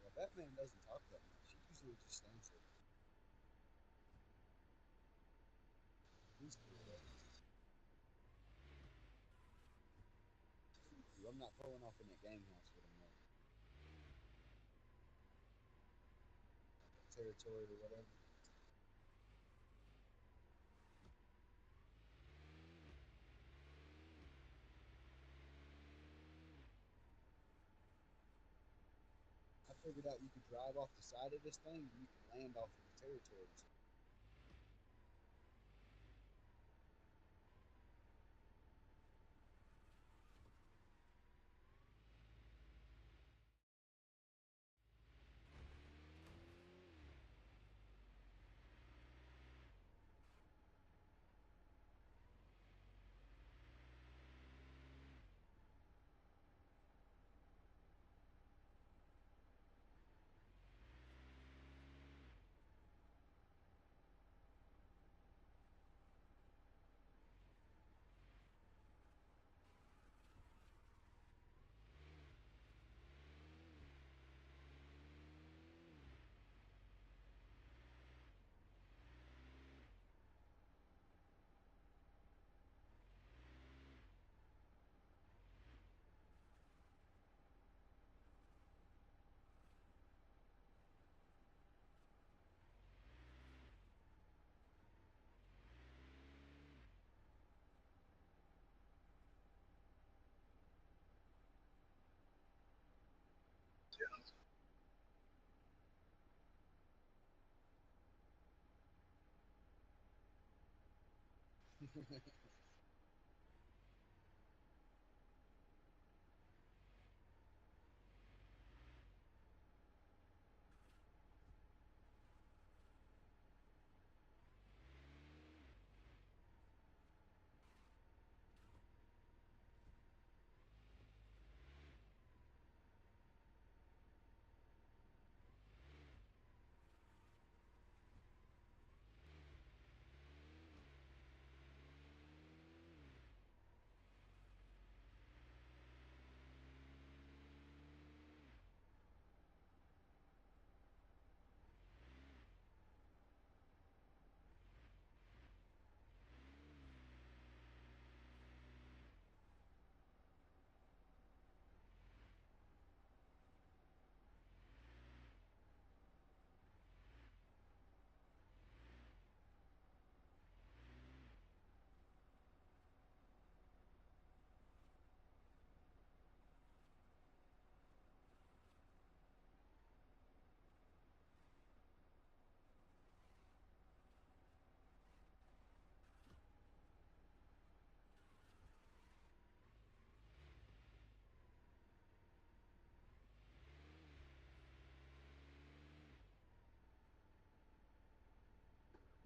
Yeah, Batman doesn't talk that much. He usually just stands there. He's cool, though. I'm not pulling off in that gang house with him, though. Like territory or whatever. I figured out you could drive off the side of this thing and you can land off of the territory.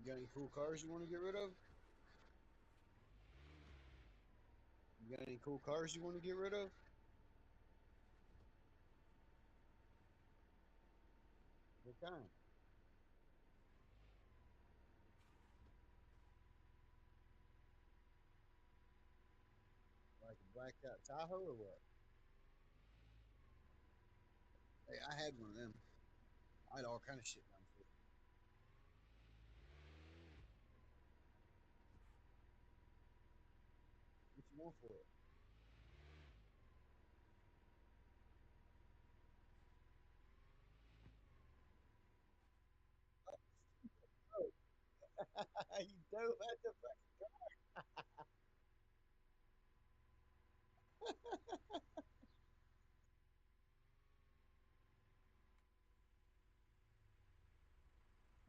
You got any cool cars you want to get rid of? You got any cool cars you want to get rid of? What kind? Like a blacked out Tahoe or what? Hey, I had one of them. I had all kind of shit done for it. What you want for it? You dope at the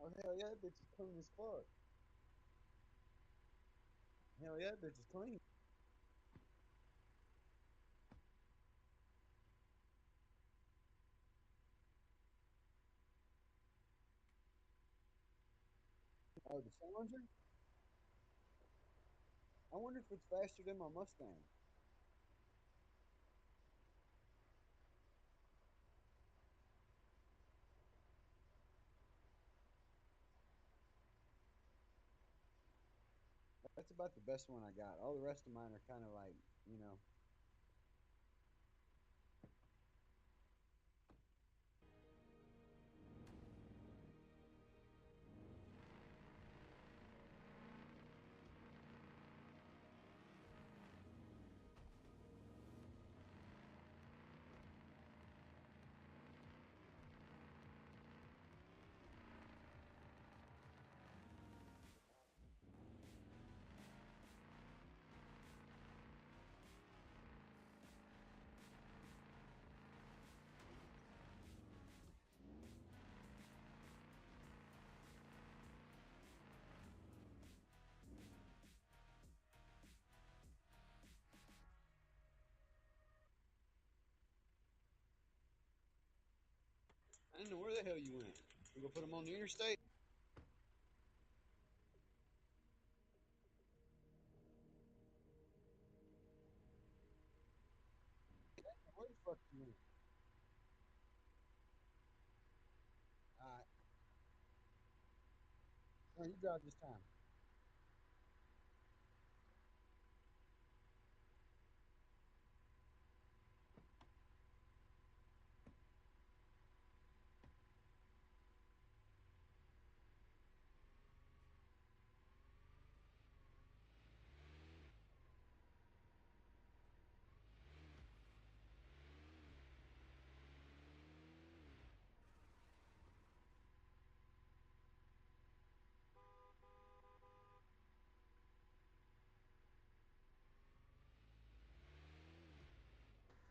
Oh hell yeah, that bitch is clean as fuck. Hell yeah, bitch is clean. Oh, the Challenger? I wonder if it's faster than my Mustang. That's about the best one I got. All the rest of mine are kind of like, you know. I didn't know where the hell you went. You go put them on the interstate? Where the fuck you went? All right. No, you drive this time.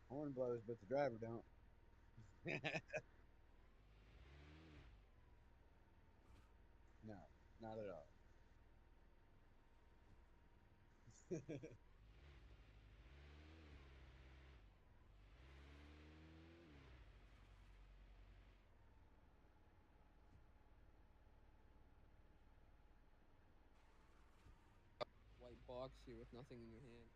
Horn blows, but the driver don't. No, not at all. White box here with nothing in your hand.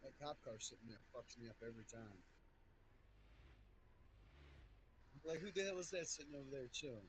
That cop car sitting there fucks me up every time. Like, who the hell is that sitting over there chilling?